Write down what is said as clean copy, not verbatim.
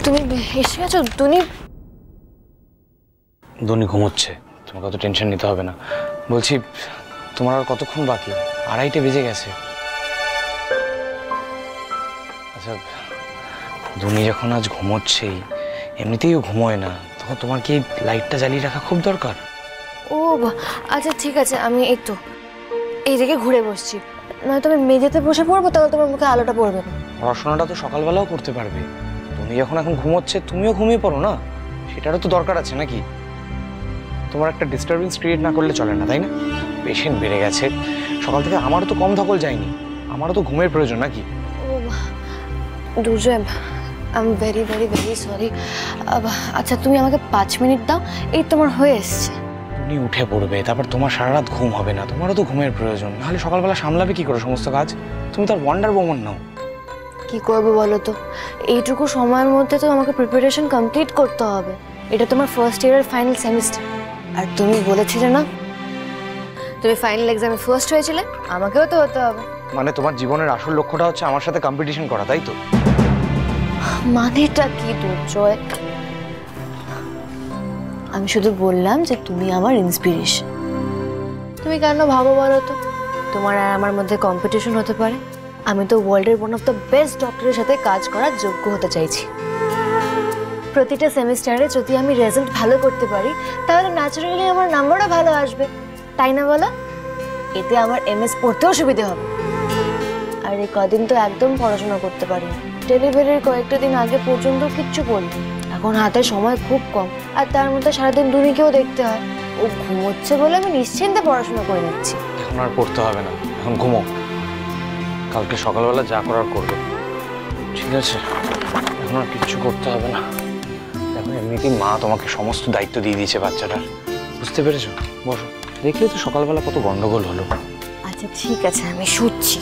তুমি এসে গেছো? দুনি দুনি ঘুমোচ্ছে, তোমাকে অত টেনশন নিতে হবে না। বলছি তোমার আর কতক্ষণ বাকি? 2:30 বেজে গেছে। আচ্ছা, দুনি যখন আজ ঘুমোচ্ছেই, এমনিতেই ঘুমোয় না, তখন তোমার কি লাইটটা জ্বালিয়ে রাখা খুব দরকার? ও আচ্ছা ঠিক আছে, আমি এই তো এই দিকে ঘুরে বসছি। নয় তুমি মেঝেতে বসে পড়বো, তাহলে তোমার মুখে আলোটা পড়বে না। পড়াশোনাটা তো সকালবেলাও করতে পারবে। তুমি যখন এখন ঘুমোচ্ছে, তুমিও ঘুমিয়ে পড়ো না, সেটারও তো দরকার আছে নাকি? তোমার একটা ডিস্টারবেন্স ক্রিয়েট না করলে চলে না, তাই না? পেশেন্ট বেড়ে গেছে সকাল থেকে, আমারও তো কম ধকল যায়নি, আমারও তো ঘুমের প্রয়োজন নাকি? ও Durjoy, I am very very very sorry. আচ্ছা তুমি আমাকে 5 মিনিট দাও, এই তোমার হয়ে এসছে। তুমি উঠে পড়বে, তারপর তোমার সারা রাত ঘুম হবে না, তোমারও তো ঘুমের প্রয়োজন। নাহলে সকালবেলা সামলাবে কি করে সমস্ত কাজ? তুমি তার ওয়ান্ডার ওম্যান নাও। কি করবো বলো তো, এইটুকু সময়ের মধ্যে তো আমাকে প্রিপারেশন কমপ্লিট করতে হবে। এটা তোমার ফার্স্ট ইয়ারের ফাইনাল সেমিস্টার, আর তুমি বলেছিলে না তুমি ফাইনাল এক্সামে ফার্স্ট হয়েছিলে, আমাকেও তো হতে হবে। মানে তোমার জীবনের আসল লক্ষ্যটা হচ্ছে আমার সাথে কম্পিটিশন করা, তাই তো? মানেটা কি দুর্জয়? আমি শুধু বললাম যে তুমি আমার ইন্সপিরেশন। তুমি কেন ভাবো বলো তো তোমার আর আমার মধ্যে কম্পিটিশন হতে পারে? আমি তো ওয়ার্ল্ডের ওয়ান অফ দ্য বেস্ট ডক্টরের সাথে কাজ করার যোগ্য হতে চাইছি। প্রতিটা সেমিস্টারে যদি আমি রেজাল্ট ভালো করতে পারি, তাহলে ন্যাচারালি আমার নাম্বারও ভালো আসবে, তাই না বলো? এতে আমার এমএস পড়তেও সুবিধে হবে। আর এই কদিন তো একদম পড়াশোনা করতে পারি, ডেলিভারির কয়েকটা দিন আগে পর্যন্ত কিচ্ছু পড়ি। এখন হাতে সময় খুব কম, আর তার মধ্যে সারাদিন দুনিকেও দেখতে হয়। ও ঘুমোচ্ছে বলে আমি নিশ্চিন্তে পড়াশোনা করে নিচ্ছি। এখন আর পড়তে হবে না, এখন ঘুমো, কালকে সকালবেলা যা করার করবে, ঠিক আছে? এখন আর কিচ্ছু করতে হবে না। এখন এমনিতেই মা তোমাকে সমস্ত দায়িত্ব দিয়ে দিয়েছে বাচ্চাটার, বুঝতে পেরেছো? বসো, দেখলে তো সকালবেলা কত গন্ডগোল হলো। আচ্ছা ঠিক আছে, আমি শুচ্ছি।